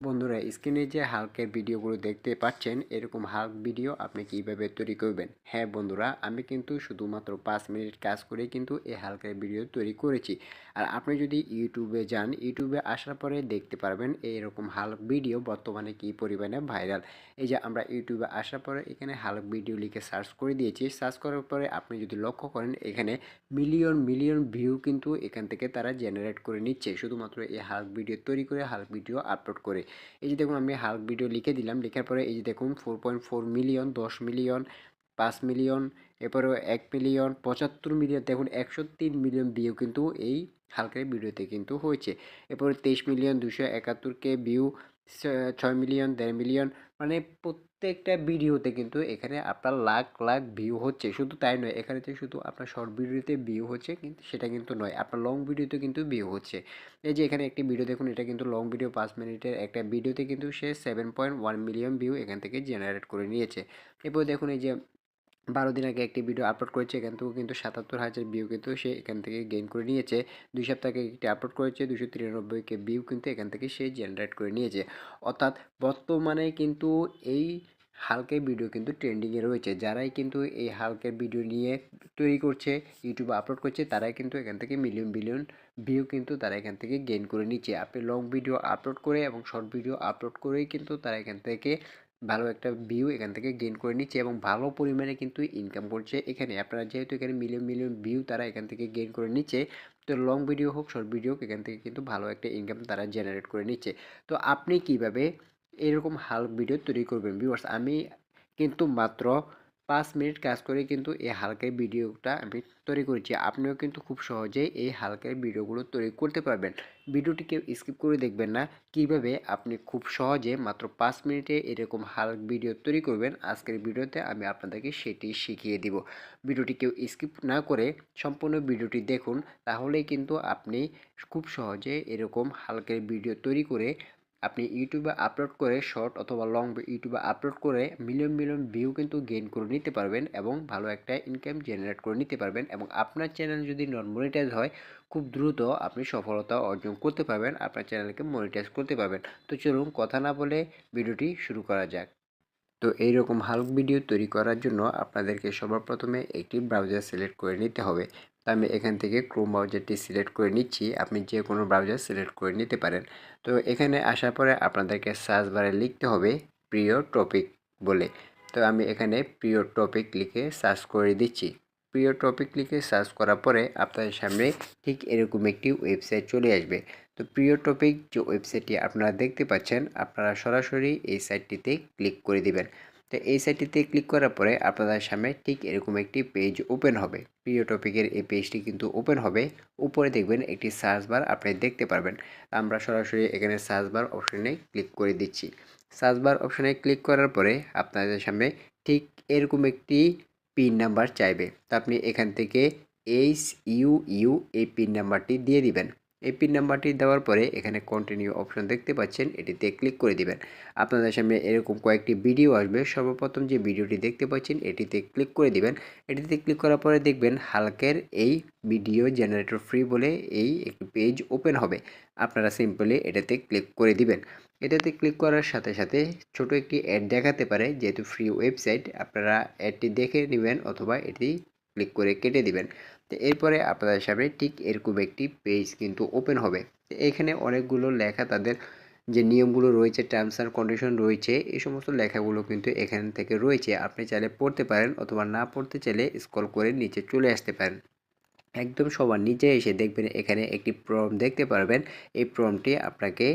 বন্ধুরা স্ক্রিনে যে হাল্কের ভিডিওগুলো দেখতে পাচ্ছেন এরকম হাল্ক ভিডিও আপনি কিভাবে তৈরি করবেন। হ্যাঁ বন্ধুরা, আমি কিন্তু শুধুমাত্র 5 মিনিট কাজ করে কিন্তু এই হাল্কের ভিডিও তৈরি করেছি। আর আপনি যদি ইউটিউবে যান, ইউটিউবে আসার পরে দেখতে পারবেন এরকম হাল্ক ভিডিও বর্তমানে কি পরিমাণে ভাইরাল। এই যে আমরা ইউটিউবে আসার পরে এখানে হাল্ক ভিডিও লিখে সার্চ করে দিয়েছি। সার্চ করার পরে আপনি যদি লক্ষ্য করেন এখানে মিলিয়ন মিলিয়ন ভিউ কিন্তু এখান থেকে তারা জেনারেট করে নিচ্ছে শুধুমাত্র এই হাল্ক ভিডিও তৈরি করে, হাল্ক ভিডিও আপলোড করে। এই যে দেখুন আমি হাল্ক ভিডিও লিখে দিলাম, লেখার পরে এই যে দেখুন 4.4 মিলিয়ন, 10 মিলিয়ন, 5 মিলিয়ন, এরপরেও 1 মিলিয়ন, 75 মিলিয়ন, দেখুন 103 মিলিয়ন ভিউ কিন্তু এই হালকের ভিডিওতে কিন্তু হয়েছে। এরপরে 23 million, 271K view, 6 million, 1.5 million, মানে প্রত্যেকটা ভিডিওতে কিন্তু এখানে আপনার লাখ লাখ ভিউ হচ্ছে। শুধু তাই নয়, এখানে যে শুধু আপনার শর্ট ভিডিওতে ভিউ হচ্ছে কিন্তু সেটা কিন্তু নয়, আপনার লং ভিডিওতে কিন্তু ভিউ হচ্ছে। এই যে এখানে একটি ভিডিও দেখুন, এটা কিন্তু লং ভিডিও, 5 মিনিটের একটা ভিডিওতে কিন্তু সে 7.1 মিলিয়ন ভিউ এখান থেকে জেনারেট করে নিয়েছে। এরপর দেখুন এই যে 12 দিন আগে একটি ভিডিও আপলোড করেছে, এখান থেকেও কিন্তু 77,000 ভিউ কিন্তু সে এখান থেকে গেইন করে নিয়েছে। 2 সপ্তাহ আগে একটি আপলোড করেছে, 293K ভিউ কিন্তু এখান থেকে সে জেনারেট করে নিয়েছে। অর্থাৎ বর্তমানে কিন্তু এই হালকের ভিডিও কিন্তু ট্রেন্ডিংয়ে রয়েছে। যারাই কিন্তু এই হালকের ভিডিও নিয়ে তৈরি করছে, ইউটিউবে আপলোড করছে, তারাই কিন্তু এখান থেকে মিলিয়ন বিলিয়ন ভিউ কিন্তু তারা এখান থেকে গেইন করে নিচ্ছে। আপনি লং ভিডিও আপলোড করে এবং শর্ট ভিডিও আপলোড করেই কিন্তু তারা এখান থেকে ভালো একটা ভিউ এখান থেকে গেইন করে নিচ্ছে এবং ভালো পরিমাণে কিন্তু ইনকাম করছে। এখানে আপনারা যেহেতু এখানে মিলিয়ন মিলিয়ন ভিউ তারা এখান থেকে গেইন করে নিচ্ছে, তো লং ভিডিও হোক শর্ট ভিডিও হোক এখান থেকে কিন্তু ভালো একটা ইনকাম তারা জেনারেট করে নিচ্ছে। তো আপনি কিভাবে এরকম হাল্ক ভিডিও তৈরি করবেন ভিউয়ার্স? আমি কিন্তু মাত্র 5 মিনিট কাজ করে কিন্তু এই হালকের ভিডিওটা আমি তৈরি করেছি। আপনিও কিন্তু খুব সহজেই এই হালকের ভিডিওগুলো তৈরি করতে পারবেন। ভিডিওটি কেউ স্কিপ করে দেখবেন না। কিভাবে আপনি খুব সহজে মাত্র 5 মিনিটে এরকম হাল্ক ভিডিও তৈরি করবেন, আজকের ভিডিওতে আমি আপনাদেরকে সেটি শিখিয়ে দিব। ভিডিওটি কেউ স্কিপ না করে সম্পূর্ণ ভিডিওটি দেখুন, তাহলেই কিন্তু আপনি খুব সহজে এরকম হালকের ভিডিও তৈরি করে আপনি ইউটিউবে আপলোড করে শর্ট অথবা লং ইউটিউবে আপলোড করে মিলিয়ন মিলিয়ন ভিউ কিন্তু গেইন করে নিতে পারবেন এবং ভালো একটা ইনকাম জেনারেট করে নিতে পারবেন এবং আপনার চ্যানেল যদি নন মনিটাইজ হয় খুব দ্রুত আপনি সফলতা অর্জন করতে পারবেন, আপনার চ্যানেলকে মনিটাইজ করতে পারবেন। তো চলুন কথা না বলে ভিডিওটি শুরু করা যাক। তো এইরকম হাল্ক ভিডিও তৈরি করার জন্য আপনাদেরকে সবার প্রথমে একটি ব্রাউজার সিলেক্ট করে নিতে হবে। তো আমি এখান থেকে ক্রোম ব্রাউজারটি সিলেক্ট করে নিচ্ছি, আপনি যে কোনো ব্রাউজার সিলেক্ট করে নিতে পারেন। তো এখানে আসার পরে আপনাদেরকে সার্চ বারে লিখতে হবে প্রিয় টপিক বলে। তো আমি এখানে প্রিয় টপিক লিখে সার্চ করে দিচ্ছি। প্রিয় টপিক লিখে সার্চ করার পরে আপনাদের সামনে ঠিক এরকম একটি ওয়েবসাইট চলে আসবে। তো প্রিয় টপিক যে ওয়েবসাইটটি আপনারা দেখতে পাচ্ছেন, আপনারা সরাসরি এই সাইটটিতে ক্লিক করে দিবেন। তো এই সাইটটিতে ক্লিক করার পরে আপনাদের সামনে ঠিক এরকম একটি পেজ ওপেন হবে। প্রিয় টপিকের এই পেজটি কিন্তু ওপেন হবে। উপরে দেখবেন একটি সার্চ বার আপনি দেখতে পারবেন। আমরা সরাসরি এখানে সার্চ বার অপশনে ক্লিক করে দিচ্ছি। সার্চ বার অপশনে ক্লিক করার পরে আপনাদের সামনে ঠিক এরকম একটি পিন নাম্বার চাইবে। তো আপনি এখান থেকে HUU এই পিন নাম্বারটি দিয়ে দিবেন। এই পিন নাম্বারটি দেওয়ার পরে এখানে কন্টিনিউ অপশন দেখতে পাচ্ছেন, এটিতে ক্লিক করে দিবেন। আপনাদের সামনে এরকম কয়েকটি ভিডিও আসবে। সর্বপ্রথম যে ভিডিওটি দেখতে পাচ্ছেন এটিতে ক্লিক করে দিবেন। এটিতে ক্লিক করার পরে দেখবেন হালকের এই ভিডিও জেনারেটর ফ্রি বলে এই একটি পেজ ওপেন হবে। আপনারা সিম্পলি এটাতে ক্লিক করে দিবেন। এটাতে ক্লিক করার সাথে সাথে ছোট একটি অ্যাড দেখাতে পারে, যেহেতু ফ্রি ওয়েবসাইট আপনারা অ্যাডটি দেখে নেবেন অথবা এটি ক্লিক করে কেটে দিবেন। তো এরপরে আপনাদের সামনে ঠিক এরকম একটি পেজ কিন্তু ওপেন হবে। তো এখানে অনেকগুলো লেখা, তাদের যে নিয়মগুলো রয়েছে, টার্মস অ্যান্ড কন্ডিশন রয়েছে, এই সমস্ত লেখাগুলো কিন্তু এখান থেকে রয়েছে। আপনি চাইলে পড়তে পারেন অথবা না পড়তে চাইলে স্ক্রল করে নিচে চলে আসতে পারেন। একদম সবার নিচে এসে দেখবেন এখানে একটি প্রম্পট দেখতে পারবেন। এই প্রম্পটটি আপনাকে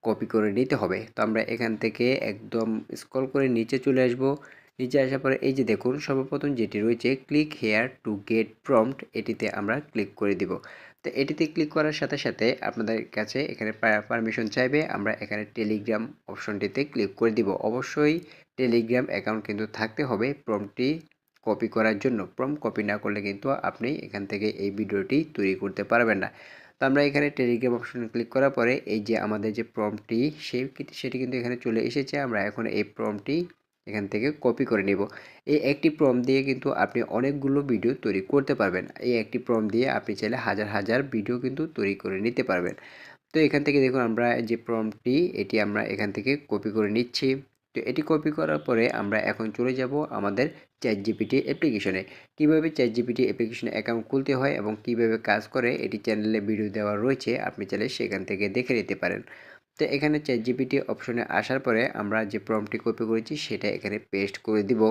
কপি করে নিতে হবে। তো আমরা এখান থেকে একদম স্ক্রল করে নিচে চলে আসব। নিচে আসার পরে এই যে দেখুন সর্বপ্রথম যেটি রয়েছে click here to get prompt, এটিতে আমরা ক্লিক করে দিব। তো এটিতে ক্লিক করার সাথে সাথে আপনাদের কাছে এখানে পারমিশন চাইবে। আমরা এখানে টেলিগ্রাম অপশনটিতে ক্লিক করে দিব। অবশ্যই টেলিগ্রাম অ্যাকাউন্ট কিন্তু থাকতে হবে প্রম্পটটি কপি করার জন্য। প্রম্পট কপি না করলে কিন্তু আপনি এখান থেকে এই ভিডিওটি তৈরি করতে পারবেন না। তো আমরা এখানে টেলিগ্রাম অপশনে ক্লিক করার পরে এই যে আমাদের যে প্রম্পটটি সেটি কিন্তু এখানে চলে এসেছে। আমরা এখন এই প্রম্পটটি এখান থেকে কপি করে নেব। এই একটি প্রম্পট দিয়ে কিন্তু আপনি অনেকগুলো ভিডিও তৈরি করতে পারবেন। এই একটি প্রম্পট দিয়ে আপনি চাইলে হাজার হাজার ভিডিও কিন্তু তৈরি করে নিতে পারবেন। তো এখান থেকে দেখুন আমরা যে প্রম্পটটি এটি আমরা এখান থেকে কপি করে নিচ্ছি। তো এটি কপি করার পরে আমরা এখন চলে যাব আমাদের ChatGPT অ্যাপ্লিকেশনে। কীভাবে ChatGPT অ্যাপ্লিকেশনে অ্যাকাউন্ট খুলতে হয় এবং কীভাবে কাজ করে এটি চ্যানেলে ভিডিও দেওয়া রয়েছে, আপনি চাইলে সেখান থেকে দেখে নিতে পারেন। তো এখানে ChatGPT অপশনে আসার পরে আমরা যে প্রম্পটটি কপি করেছি সেটা এখানে পেস্ট করে দিব।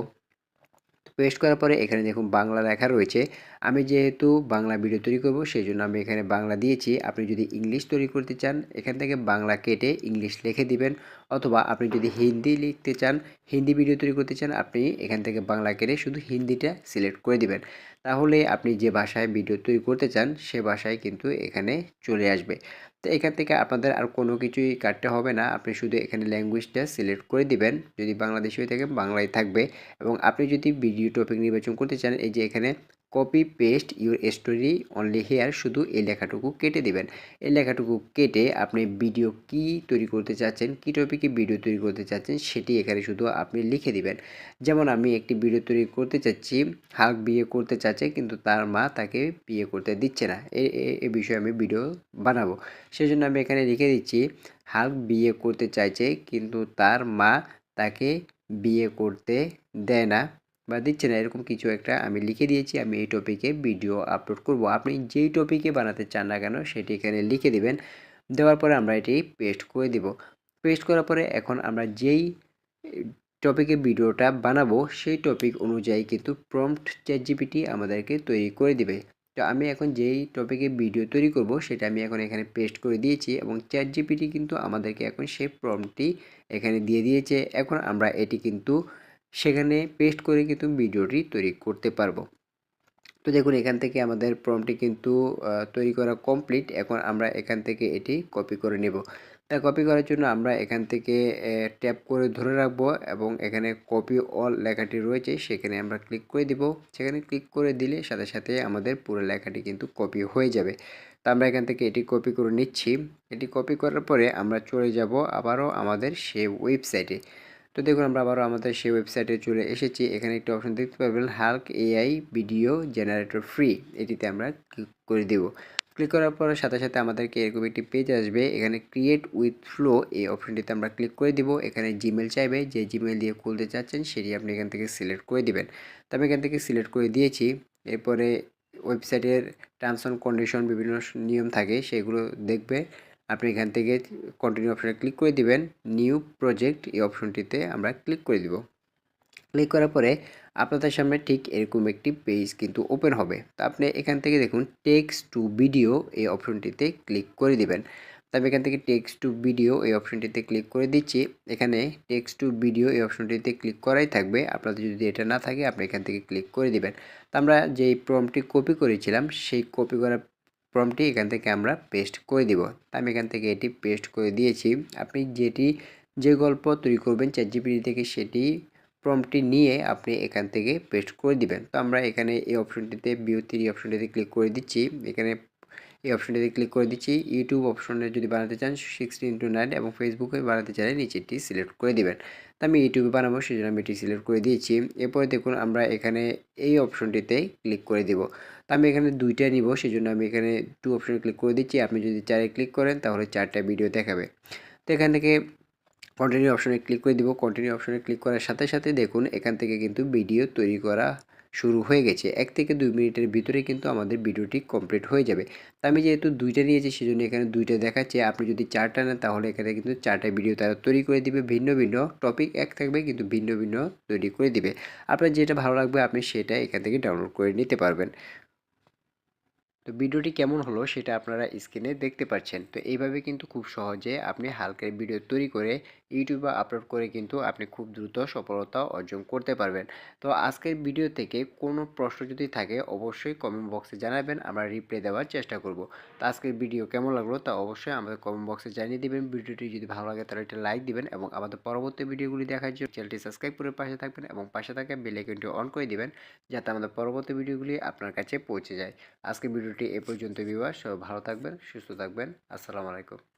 পেস্ট করার পরে এখানে দেখুন বাংলা লেখা রয়েছে। আমি যেহেতু বাংলা ভিডিও তৈরি করব সেই জন্য আমি এখানে বাংলা দিয়েছি। আপনি যদি ইংলিশ তৈরি করতে চান এখান থেকে বাংলা কেটে ইংলিশ লিখে দিবেন, অথবা আপনি যদি হিন্দি লিখতে চান, হিন্দি ভিডিও তৈরি করতে চান, আপনি এখান থেকে বাংলা কেটে শুধু হিন্দিটা সিলেক্ট করে দিবেন। তাহলে আপনি যে ভাষায় ভিডিও তৈরি করতে চান সে ভাষায় কিন্তু এখানে চলে আসবে। তো এখান থেকে আপনাদের আর কোনো কিছুই কাটতে হবে না, আপনি শুধু এখানে ল্যাঙ্গুয়েজটা সিলেক্ট করে দিবেন। যদি বাংলাদেশি হয়ে থাকে বাংলায় থাকবে, এবং আপনি যদি ভিডিও টপিক নির্বাচন করতে চান এই যে এখানে copy paste your story only here, শুধু এই লেখাটুকু কেটে দিবেন। এই লেখাটুকু কেটে আপনি ভিডিও কি তৈরি করতে চাচ্ছেন, কি টপিকে ভিডিও তৈরি করতে চাচ্ছেন সেটি এখানে শুধু আপনি লিখে দিবেন। যেমন আমি একটি ভিডিও তৈরি করতে চাচ্ছি, হাল্ক বিয়ে করতে চাচ্ছে কিন্তু তার মা তাকে বিয়ে করতে দিচ্ছে না, এই বিষয়ে আমি ভিডিও বানাবো। সেজন্য আমি এখানে লিখে দিচ্ছি হাল্ক বিয়ে করতে চাইছে কিন্তু তার মা তাকে বিয়ে করতে দেয় না বা দিচ্ছে না, এরকম কিছু একটা আমি লিখে দিয়েছি। আমি এই টপিকে ভিডিও আপলোড করব। আপনি যেই টপিকে বানাতে চান না কেন সেটি এখানে লিখে দিবেন। দেওয়ার পরে আমরা এটি পেস্ট করে দিব। পেস্ট করার পরে এখন আমরা যেই টপিকে ভিডিওটা বানাবো সেই টপিক অনুযায়ী কিন্তু প্রম্পট ChatGPT আমাদেরকে তৈরি করে দিবে। তো আমি এখন যেই টপিকে ভিডিও তৈরি করব সেটা আমি এখন এখানে পেস্ট করে দিয়েছি, এবং ChatGPT কিন্তু আমাদেরকে এখন সেই প্রম্পটটি এখানে দিয়ে দিয়েছে। এখন আমরা এটি কিন্তু সেখানে পেস্ট করে কিন্তু ভিডিওটি তৈরি করতে পারবো। তো দেখুন এখান থেকে আমাদের প্রম্পটটি কিন্তু তৈরি করা কমপ্লিট। এখন আমরা এখান থেকে এটি কপি করে নেব। তা কপি করার জন্য আমরা এখান থেকে ট্যাপ করে ধরে রাখবো, এবং এখানে কপি অল লেখাটি রয়েছে সেখানে আমরা ক্লিক করে দিব। সেখানে ক্লিক করে দিলে সাথে সাথে আমাদের পুরো লেখাটি কিন্তু কপি হয়ে যাবে। তো আমরা এখান থেকে এটি কপি করে নিচ্ছি। এটি কপি করার পরে আমরা চলে যাব আবারও আমাদের সেই ওয়েবসাইটে। তো দেখুন আমরা আবারও আমাদের সেই ওয়েবসাইটে চলে এসেছি। এখানে একটা অপশন দেখতে পাবেন Hulk AI video generator free, এটিতে আমরা ক্লিক করে দেব। ক্লিক করার পরে সাথে সাথে আমাদেরকে এরকম একটি পেজ আসবে। এখানে ক্রিয়েট উইথ ফ্লো এই অপশনটিতে আমরা ক্লিক করে দিব। এখানে জিমেল চাইবে, যে জিমেল দিয়ে খুলতে চাচ্ছেন সেটি আপনি এখান থেকে সিলেক্ট করে দিবেন। তো আমি এখান থেকে সিলেক্ট করে দিয়েছি। এরপরে ওয়েবসাইটের টার্মস অ্যান্ড কন্ডিশন বিভিন্ন নিয়ম থাকে সেগুলো দেখবে। আপনি এখান থেকে কন্টিনিউ অপশনে ক্লিক করে দিবেন। নিউ প্রজেক্ট এই অপশনটিতে আমরা ক্লিক করে দিব। ক্লিক করার পরে আপনাদের সামনে ঠিক এরকম একটি পেজ কিন্তু ওপেন হবে। তো আপনি এখান থেকে দেখুন টেক্সট টু ভিডিও এই অপশনটিতে ক্লিক করে দিবেন। তো আমি এখান থেকে টেক্সট টু ভিডিও এই অপশনটিতে ক্লিক করে দিচ্ছি। এখানে টেক্সট টু ভিডিও এই অপশনটিতে ক্লিক করাই থাকবে, আপনাদের যদি এটা না থাকে আপনি এখান থেকে ক্লিক করে দিবেন। তো আমরা যেই প্রম্পটটি কপি করেছিলাম সেই কপি করা প্রম্পটটি এখান থেকে আমরা পেস্ট করে দিব। আমি এখান থেকে এটি পেস্ট করে দিয়েছি। আপনি যে গল্প তৈরি করবেন ChatGPT থেকে সেটি প্রম্পটটি নিয়ে আপনি এখান থেকে পেস্ট করে দিবেন। তো আমরা এখানে এই অপশনটিতে ভিউ 3 অপশনটিতে ক্লিক করে দিচ্ছি। এখানে এই অপশনটিতে ক্লিক করে দিচ্ছি। ইউটিউব অপশনে যদি বানাতে চান 16:9 এবং ফেসবুকে বানাতে চাইলে নিচেরটি সিলেক্ট করে দিবেন। তো আমি ইউটিউবে বানাবো সেজন্য আমি এটি সিলেক্ট করে দিয়েছি। এরপরে দেখুন আমরা এখানে এই অপশনটিতে ক্লিক করে দিব। তো আমি এখানে দুইটা নিব সেজন্য আমি এখানে 2 অপশনে ক্লিক করে দিচ্ছি। আপনি যদি 4 এ ক্লিক করেন তাহলে 4টা ভিডিও দেখাবে। তো এখান থেকে কন্টিনিউ অপশনে ক্লিক করে দিব। কন্টিনিউ অপশনে ক্লিক করার সাথে সাথে দেখুন এখান থেকে কিন্তু ভিডিও তৈরি করা শুরু হয়ে গেছে। 1 থেকে 2 মিনিটের ভিতরে কিন্তু আমাদের ভিডিওটি কমপ্লিট হয়ে যাবে। তো আমি যেহেতু 2টা নিয়েছি সেজন্য এখানে 2টা দেখাচ্ছে। আপনি যদি 4টা নেন তাহলে এখানে কিন্তু 4টা ভিডিও তারা তৈরি করে দিবে। ভিন্ন ভিন্ন টপিক এক থাকবে কিন্তু ভিন্ন ভিন্ন তৈরি করে দিবে। আপনার যেটা ভালো লাগবে আপনি সেটা এখান থেকে ডাউনলোড করে নিতে পারবেন। তো ভিডিওটি কেমন হলো সেটা আপনারা স্ক্রিনে দেখতে পাচ্ছেন। তো এইভাবে কিন্তু খুব সহজে আপনি হালকার ভিডিও তৈরি করে ইউটিউবে আপলোড করে কিন্তু আপনি খুব দ্রুত সফলতা অর্জন করতে পারবেন। তো আজকের ভিডিও থেকে কোনো প্রশ্ন যদি থাকে অবশ্যই কমেন্ট বক্সে জানাবেন, আমরা রিপ্লাই দেওয়ার চেষ্টা করব। তো আজকের ভিডিও কেমন লাগলো তা অবশ্যই আমাদের কমেন্ট বক্সে জানিয়ে দিবেন। ভিডিওটি যদি ভালো লাগে তাহলে একটা লাইক দিবেন, এবং আমাদের পরবর্তী ভিডিওগুলি দেখার জন্য চ্যানেলটি সাবস্ক্রাইব করে পাশে থাকবেন, এবং পাশে থাকা বেল আইকনটি অন করে দিবেন যাতে আমাদের পরবর্তী ভিডিওগুলি আপনার কাছে পৌঁছে যায়। আজকের ভিডিওটি এ পর্যন্ত ভিউয়ার্স, সবাই ভালো থাকবেন, সুস্থ থাকবেন। আসসালামু আলাইকুম।